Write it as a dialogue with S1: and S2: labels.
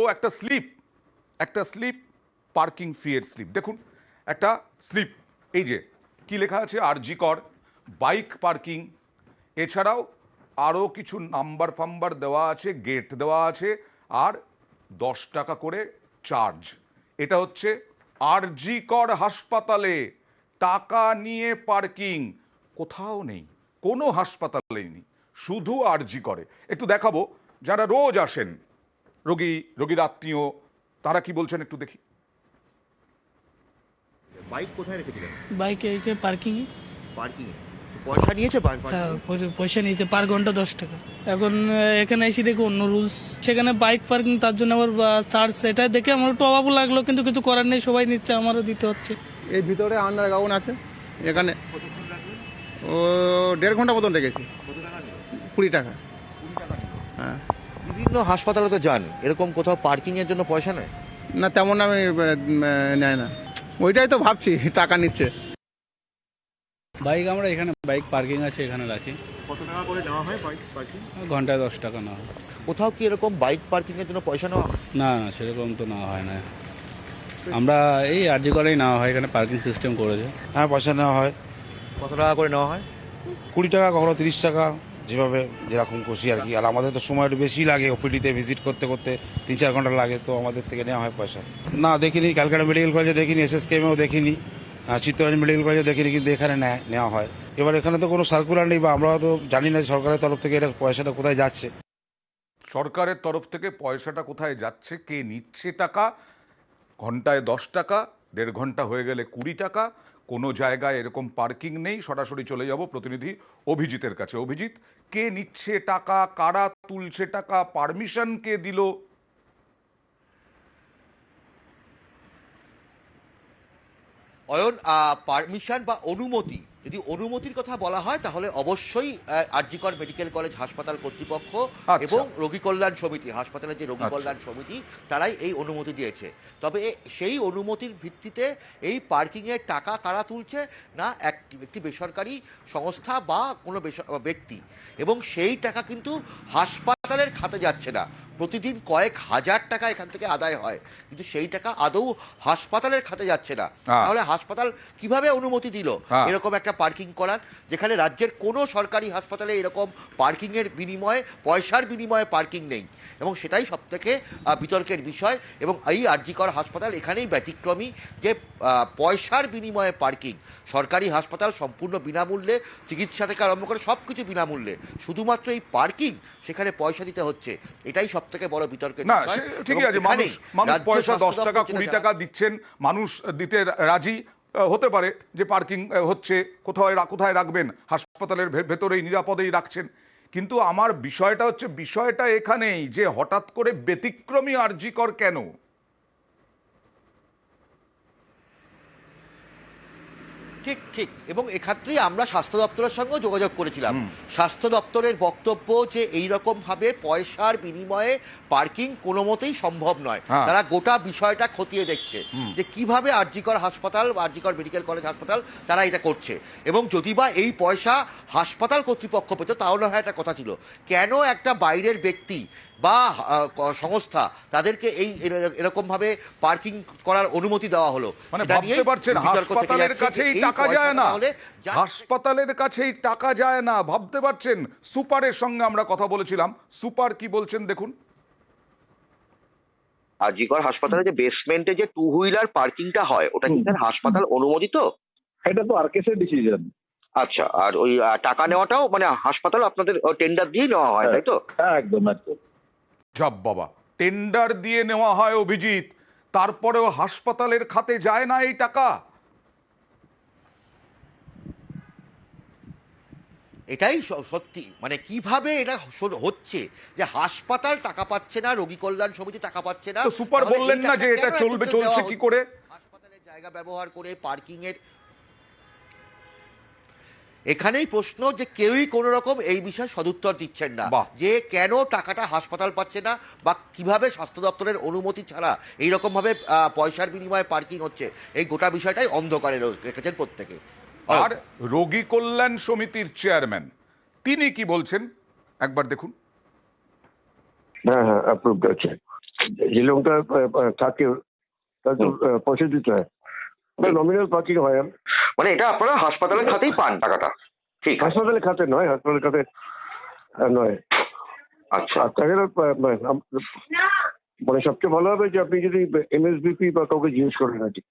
S1: ও একটা slip parking ফি এর slip দেখুন, একটা স্লিপ, এই যে কি লেখা আছে, আরজি কর বাইক পার্কিং, এছাড়াও আরও কিছু নাম্বার ফাম্বার দেওয়া আছে, গেট দেওয়া আছে, আর 10 টাকা করে চার্জ। এটা হচ্ছে আরজি কর হাসপাতালে টাকা নিয়ে পার্কিং কোথাও নেই, কোনো হাসপাতালেই নেই, শুধু আরজি করে। একটু দেখাবো যারা রোজ আসেন, রোগীর আত্মীয়, তারা কি বলছেন একটু দেখি।
S2: বাইক কোথায় রেখেছিলেন?
S3: বাইক এইকে পার্কিং
S2: পার্কিং এ। পয়সা নিয়েছে
S3: হ্যাঁ, পয়সা নিয়েছে পার ঘন্টা 10 টাকা। এখন এখানে এসে দেখি অন্য রুলস, সেখানে বাইক পার্কিং তার জন্য আবার চার্জ, সেটা দেখে আমার একটু অভাব লাগলো, কিন্তু কিছু করার নেই, সবাই নিচ্ছে, আমারও দিতে হচ্ছে।
S4: এই ভিতরে আন্ডারগ্রাউন্ড আছে, এখানে ও 1.5 ঘন্টা মতন রেখেছি। 20 টাকা। হ্যাঁ,
S2: বিভিন্ন হাসপাতালে তো যান, এরকম কোথাও পার্কিং এর জন্য পয়সা নেয়
S4: না তেমন আমি নেয় না, ওইটাই তো ভাবছি টাকা নিচ্ছে।
S5: বাইক আমরা এখানে বাইক পার্কিং আছে, এখানে রাখি।
S2: কত টাকা করে নেওয়া হয় বাইক পার্কিং?
S5: ঘন্টায় 10 টাকা নেওয়া হয়।
S2: কোথাও কি এরকম বাইক পার্কিং এর জন্য পয়সা নেওয়া হয়?
S5: না না, সেরকম তো নেওয়া হয় না। আমরা এই আরজি করেই নেওয়া হয়, এখানে পার্কিং সিস্টেম করেছে।
S6: হ্যাঁ, পয়সা নেওয়া হয়।
S2: কত টাকা করে নেওয়া হয়?
S6: 20 টাকা, কখনো 30 টাকা, যেভাবে যেরকম খুশি আর কি। আর আমাদের তো সময় একটু বেশি লাগে, ওপিডিতে ভিজিট করতে করতে 3-4 ঘন্টা লাগে, তো আমাদের থেকে নেওয়া হয় পয়সা। না দেখিনি, ক্যালকাটা মেডিকেল কলেজে দেখিনি, এসএসকেএমেও দেখিনি, চিত্তরঞ্জন মেডিকেল কলেজে দেখিনি, কিন্তু এখানে নেওয়া হয়। এবার এখানে তো কোনো সার্কুলার নেই, বা আমরা তো জানি না সরকারের তরফ থেকে এটা পয়সাটা কোথায় যাচ্ছে।
S1: সরকারের তরফ থেকে পয়সাটা কোথায় যাচ্ছে, কে নিচ্ছে টাকা, ঘন্টায় 10 টাকা, 1.5 ঘন্টা হয়ে গেলে 20 টাকা, কোনো জায়গায় এরকম পার্কিং নেই। সরাসরি চলে যাব প্রতিনিধি অভিজিতের কাছে। অভিজিৎ, কে নিচ্ছে টাকা, কারা তুলছে টাকা, পারমিশন কে দিল?
S2: অয়ন, পারমিশন বা অনুমতি, যদি অনুমতির কথা বলা হয় তাহলে অবশ্যই আরজি কর মেডিকেল কলেজ হাসপাতাল কর্তৃপক্ষ এবং রোগী কল্যাণ সমিতি, হাসপাতালের যে রোগী কল্যাণ সমিতি, তারাই এই অনুমতি দিয়েছে। তবে সেই অনুমতির ভিত্তিতে এই পার্কিংয়ের টাকা কারা তুলছে না, একটি বেসরকারি সংস্থা বা কোনো ব্যক্তি, এবং সেই টাকা কিন্তু হাসপাতালের খাতে যাচ্ছে না। প্রতিদিন কয়েক হাজার টাকা এখান থেকে আদায় হয়, কিন্তু সেই টাকা আদৌ হাসপাতালের খাতে যাচ্ছে না। তাহলে হাসপাতাল কিভাবে অনুমতি দিল এরকম একটা পার্কিং করার, যেখানে রাজ্যের কোনো সরকারি হাসপাতালে এরকম পার্কিং এর বিনিময়ে, পয়সার বিনিময়ে পার্কিং নেই, এবং সেটাই সবথেকে বিতর্কের বিষয়। এবং এই আরজি কর হাসপাতাল এখানেই ব্যতিক্রমী, যে পয়সার বিনিময়ে পার্কিং। সরকারি হাসপাতাল সম্পূর্ণ বিনামূল্যে, চিকিৎসা থেকে আরম্ভ করে সব কিছু বিনামূল্যে, শুধুমাত্র এই পার্কিং সেখানে পয়সা দিতে হচ্ছে, এটাই সব থেকে বড় বিতর্কের
S1: না,
S2: বিষয়।
S1: ঠিকই আছে, মানুষ পয়সা 10 টাকা 20 টাকা দিচ্ছেন, মানুষ দিতে রাজি, হতে পারে যে পার্কিং হচ্ছে, কোথায় রাখবেন, হাসপাতালের ভেতরেই নিরাপদেই রাখছেন। কিন্তু আমার বিষয়টা এখানেই যে হঠাৎ করে ব্যতিক্রমী আরজি কর কেন?
S2: ঠিক ঠিক, এবং এক্ষেত্রেই আমরা স্বাস্থ্য দপ্তরের সঙ্গে যোগাযোগ করেছিলাম। স্বাস্থ্য দপ্তরের বক্তব্য যে এইরকম ভাবে পয়সার বিনিময়ে পার্কিং কোনো মতেই সম্ভব নয়। তারা গোটা বিষয়টা খতিয়ে দেখছে যে কিভাবে আরজি কর হাসপাতাল বা আরজি কর মেডিকেল কলেজ হাসপাতাল তারা এটা করছে, এবং যদি বা এই পয়সা হাসপাতাল কর্তৃপক্ষ পেত তাহলে হয় একটা কথা ছিল, কেন একটা বাইরের ব্যক্তি বা সংস্থা তাদেরকে এই এরকম ভাবে পার্কিং করার অনুমতি দেওয়া হলো?
S1: মানে ভাবতে পারছেন হাসপাতালের কাছেই টাকা যায় না, হাসপাতালের কাছেই টাকা যায় না, ভাবতে পারছেন? সুপারের সঙ্গে আমরা কথা বলেছিলাম, সুপার কি বলছেন দেখুন।
S7: আরজি কর হাসপাতালে যে বেসমেন্টে যে 2 হুইলার পার্কিংটা হয়, ওটা কি স্যার হাসপাতাল অনুমোদিত?
S8: এটা তো আরকেএসের ডিসিশন।
S7: আচ্ছা, আর ওই টাকা নেওয়াটাও মানে হাসপাতাল আপনাদের টেন্ডার দিয়ে নেওয়া হয়, তাই তো?
S8: হ্যাঁ, একদম একদম।
S1: যাব বাবা, টেন্ডার দিয়ে নেওয়া হয় অভিজিৎ, তারপরেও হাসপাতালের খাতে যায় না এই টাকা।
S2: এটাই সত্যি, মানে কিভাবে এটা হচ্ছে যে হাসপাতাল টাকা পাচ্ছে না, রোগী কল্যাণ সমিতি টাকা পাচ্ছে না।
S1: সুপার বললেন না যে এটা চলছে কি করে?
S2: হাসপাতালের জায়গা ব্যবহার করে পার্কিং এর, এখানেই প্রশ্ন যে কেউই কোনো রকম এই বিষয়ে সদুত্তর দিচ্ছেন না, যে কেন টাকাটা হাসপাতাল পাচ্ছে না, বা কিভাবে স্বাস্থ্য দপ্তরের অনুমতি ছাড়া এইরকম ভাবে পয়সার বিনিময়ে পার্কিং হচ্ছে। এই গোটা বিষয়টাই অন্ধকারে রেখেছেন প্রত্যেকে।
S1: আর রোগী কল্যাণ সমিতির চেয়ারম্যান তিনি কি বলছেন একবার দেখুন।
S8: হ্যাঁ, অ্যাপ্রুভড আছে। যে লোকটা থাকে তার তো পয়সা দিতে হয়, নমিনাল পার্কিং হয়।
S7: মানে এটা আপনারা হাসপাতালের খাতেই পান টাকাটা, ঠিক আছে?
S8: হাসপাতালের খাতে নয়, হাসপাতালের খাতে নয়।
S7: আচ্ছা,
S8: আর তাছাড়া মানে সবচেয়ে ভালো হবে যে আপনি যদি এমএসবিপি বা কাউকে জিজ্ঞেস করেন আর কি।